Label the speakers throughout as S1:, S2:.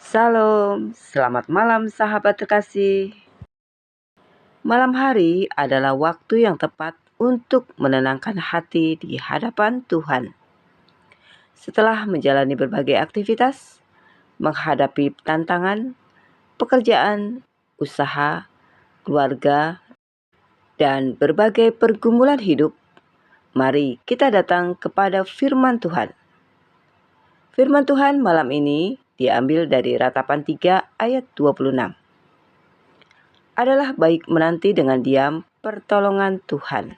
S1: Salam, selamat malam sahabat terkasih. Malam hari adalah waktu yang tepat untuk menenangkan hati di hadapan Tuhan. Setelah menjalani berbagai aktivitas, menghadapi tantangan, pekerjaan, usaha, keluarga, dan berbagai pergumulan hidup, mari kita datang kepada firman Tuhan. Firman Tuhan malam ini diambil dari Ratapan 3 ayat 26. Adalah baik menanti dengan diam pertolongan Tuhan.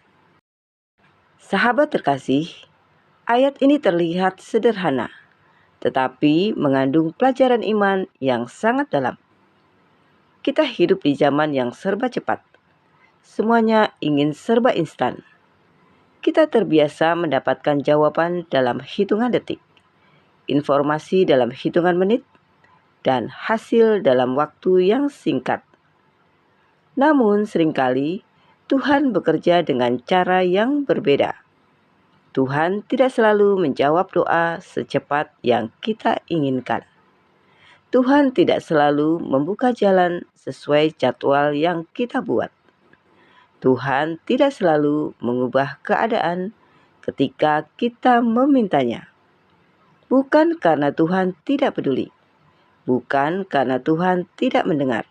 S1: Sahabat terkasih, ayat ini terlihat sederhana, tetapi mengandung pelajaran iman yang sangat dalam. Kita hidup di zaman yang serba cepat. Semuanya ingin serba instan. Kita terbiasa mendapatkan jawaban dalam hitungan detik, informasi dalam hitungan menit, dan hasil dalam waktu yang singkat. Namun seringkali Tuhan bekerja dengan cara yang berbeda. Tuhan tidak selalu menjawab doa secepat yang kita inginkan. Tuhan tidak selalu membuka jalan sesuai jadwal yang kita buat. Tuhan tidak selalu mengubah keadaan ketika kita memintanya. Bukan karena Tuhan tidak peduli. Bukan karena Tuhan tidak mendengar.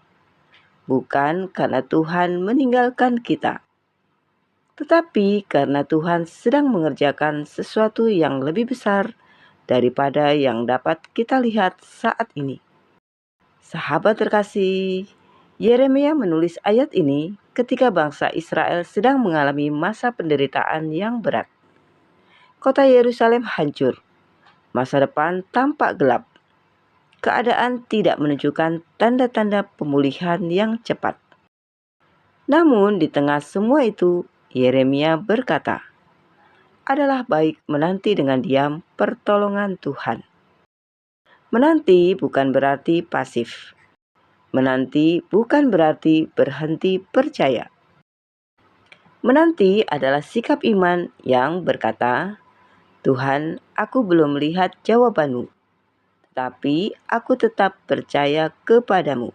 S1: Bukan karena Tuhan meninggalkan kita, tetapi karena Tuhan sedang mengerjakan sesuatu yang lebih besar daripada yang dapat kita lihat saat ini. Sahabat terkasih, Yeremia menulis ayat ini ketika bangsa Israel sedang mengalami masa penderitaan yang berat. Kota Yerusalem hancur, masa depan tampak gelap. Keadaan tidak menunjukkan tanda-tanda pemulihan yang cepat. Namun di tengah semua itu, Yeremia berkata, adalah baik menanti dengan diam pertolongan Tuhan. Menanti bukan berarti pasif. Menanti bukan berarti berhenti percaya. Menanti adalah sikap iman yang berkata, Tuhan, aku belum melihat jawabanmu, tapi aku tetap percaya kepadamu.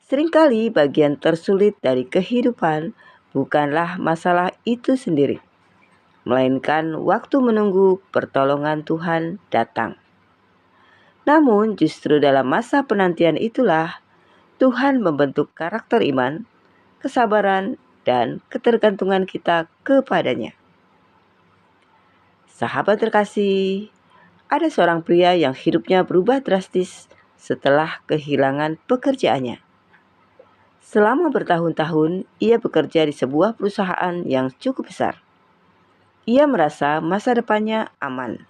S1: Seringkali bagian tersulit dari kehidupan bukanlah masalah itu sendiri, melainkan waktu menunggu pertolongan Tuhan datang. Namun justru dalam masa penantian itulah Tuhan membentuk karakter iman, kesabaran, dan ketergantungan kita kepadanya. Sahabat terkasih, ada seorang pria yang hidupnya berubah drastis setelah kehilangan pekerjaannya. Selama bertahun-tahun, ia bekerja di sebuah perusahaan yang cukup besar. Ia merasa masa depannya aman.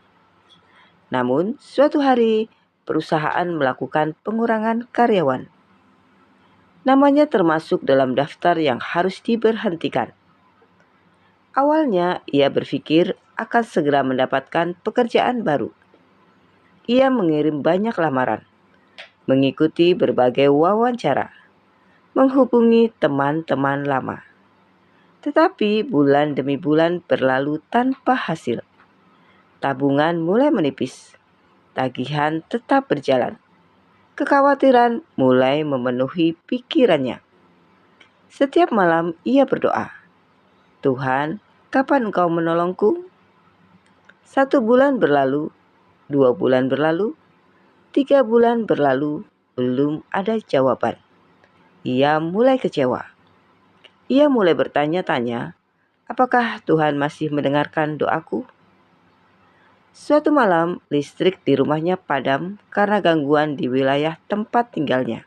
S1: Namun, suatu hari perusahaan melakukan pengurangan karyawan. Namanya termasuk dalam daftar yang harus diberhentikan. Awalnya, ia berpikir akan segera mendapatkan pekerjaan baru. Ia mengirim banyak lamaran, mengikuti berbagai wawancara, menghubungi teman-teman lama. Tetapi bulan demi bulan berlalu tanpa hasil. Tabungan mulai menipis. Tagihan tetap berjalan. Kekhawatiran mulai memenuhi pikirannya. Setiap malam ia berdoa, Tuhan, kapan Engkau menolongku? 1 bulan berlalu, 2 bulan berlalu, 3 bulan berlalu, belum ada jawaban. Ia mulai kecewa. Ia mulai bertanya-tanya, apakah Tuhan masih mendengarkan doaku? Suatu malam, listrik di rumahnya padam karena gangguan di wilayah tempat tinggalnya.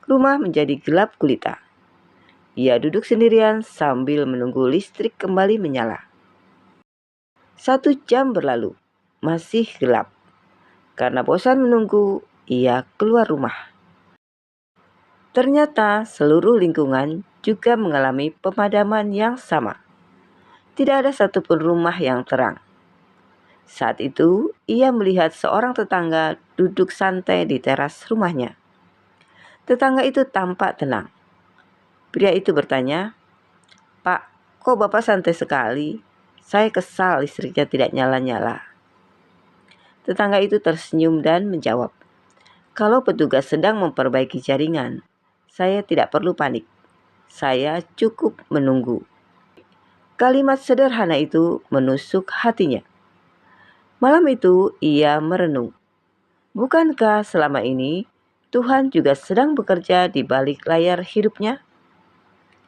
S1: Rumah menjadi gelap gulita. Ia duduk sendirian sambil menunggu listrik kembali menyala. 1 jam berlalu, masih gelap. Karena bosan menunggu, ia keluar rumah. Ternyata seluruh lingkungan juga mengalami pemadaman yang sama. Tidak ada satupun rumah yang terang. Saat itu, ia melihat seorang tetangga duduk santai di teras rumahnya. Tetangga itu tampak tenang. Pria itu bertanya, Pak, kok Bapak santai sekali? Saya kesal listriknya tidak nyala-nyala. Tetangga itu tersenyum dan menjawab, Kalau petugas sedang memperbaiki jaringan, saya tidak perlu panik. Saya cukup menunggu. Kalimat sederhana itu menusuk hatinya. Malam itu ia merenung. Bukankah selama ini Tuhan juga sedang bekerja di balik layar hidupnya?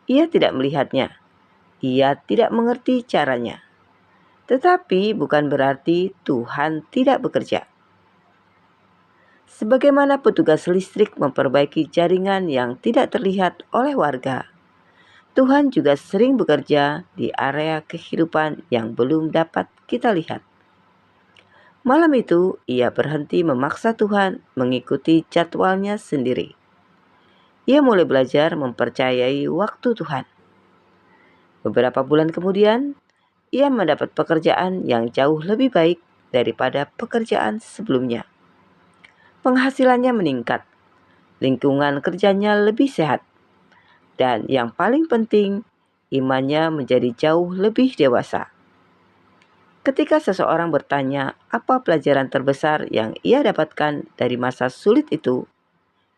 S1: Ia tidak melihatnya. Ia tidak mengerti caranya. Tetapi bukan berarti Tuhan tidak bekerja. Sebagaimana petugas listrik memperbaiki jaringan yang tidak terlihat oleh warga, Tuhan juga sering bekerja di area kehidupan yang belum dapat kita lihat. Malam itu, ia berhenti memaksa Tuhan mengikuti jadwalnya sendiri. Ia mulai belajar mempercayai waktu Tuhan. Beberapa bulan kemudian, ia mendapat pekerjaan yang jauh lebih baik daripada pekerjaan sebelumnya. Penghasilannya meningkat, lingkungan kerjanya lebih sehat, dan yang paling penting, imannya menjadi jauh lebih dewasa. Ketika seseorang bertanya apa pelajaran terbesar yang ia dapatkan dari masa sulit itu,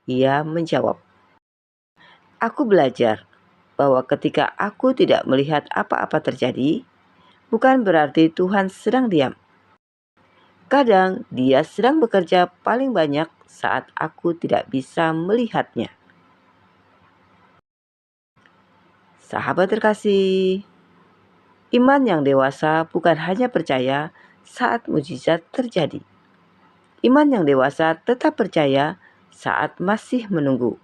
S1: ia menjawab, "Aku belajar bahwa ketika aku tidak melihat apa-apa terjadi, bukan berarti Tuhan sedang diam. Kadang Dia sedang bekerja paling banyak saat aku tidak bisa melihatnya." Sahabat terkasih, iman yang dewasa bukan hanya percaya saat mujizat terjadi. Iman yang dewasa tetap percaya saat masih menunggu.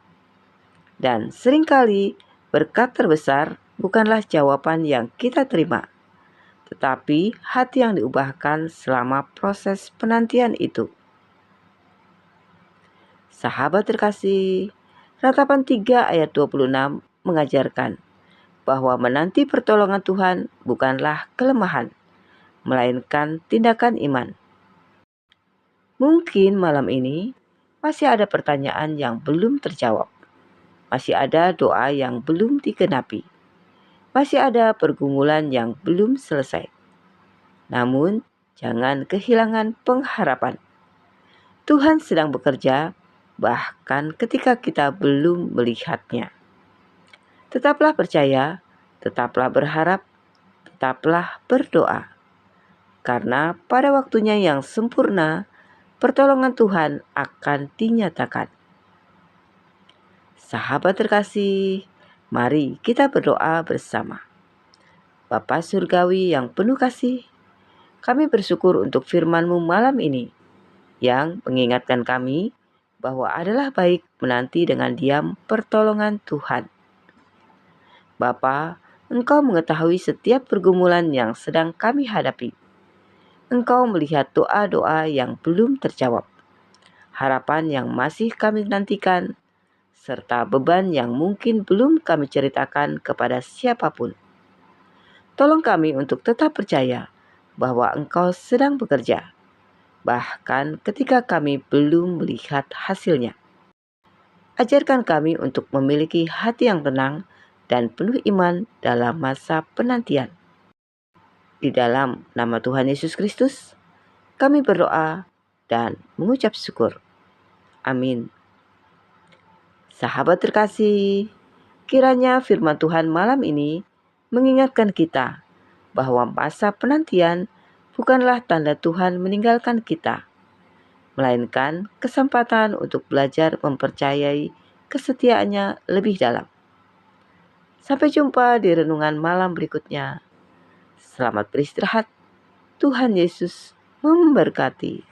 S1: Dan seringkali berkat terbesar bukanlah jawaban yang kita terima, tetapi hati yang diubahkan selama proses penantian itu. Sahabat terkasih, Ratapan 3 ayat 26 mengajarkan bahwa menanti pertolongan Tuhan bukanlah kelemahan, melainkan tindakan iman. Mungkin malam ini masih ada pertanyaan yang belum terjawab. Masih ada doa yang belum digenapi. Masih ada pergumulan yang belum selesai. Namun, jangan kehilangan pengharapan. Tuhan sedang bekerja bahkan ketika kita belum melihatnya. Tetaplah percaya, tetaplah berharap, tetaplah berdoa. Karena pada waktunya yang sempurna, pertolongan Tuhan akan dinyatakan. Sahabat terkasih, mari kita berdoa bersama. Bapa Surgawi yang penuh kasih, kami bersyukur untuk firman-Mu malam ini yang mengingatkan kami bahwa adalah baik menanti dengan diam pertolongan Tuhan. Bapa, Engkau mengetahui setiap pergumulan yang sedang kami hadapi. Engkau melihat doa-doa yang belum terjawab, harapan yang masih kami nantikan, serta beban yang mungkin belum kami ceritakan kepada siapapun. Tolong kami untuk tetap percaya bahwa Engkau sedang bekerja, bahkan ketika kami belum melihat hasilnya. Ajarkan kami untuk memiliki hati yang tenang dan penuh iman dalam masa penantian. Di dalam nama Tuhan Yesus Kristus, kami berdoa dan mengucap syukur. Amin. Sahabat terkasih, kiranya firman Tuhan malam ini mengingatkan kita bahwa masa penantian bukanlah tanda Tuhan meninggalkan kita, melainkan kesempatan untuk belajar mempercayai kesetiaannya lebih dalam. Sampai jumpa di renungan malam berikutnya. Selamat beristirahat. Tuhan Yesus memberkati.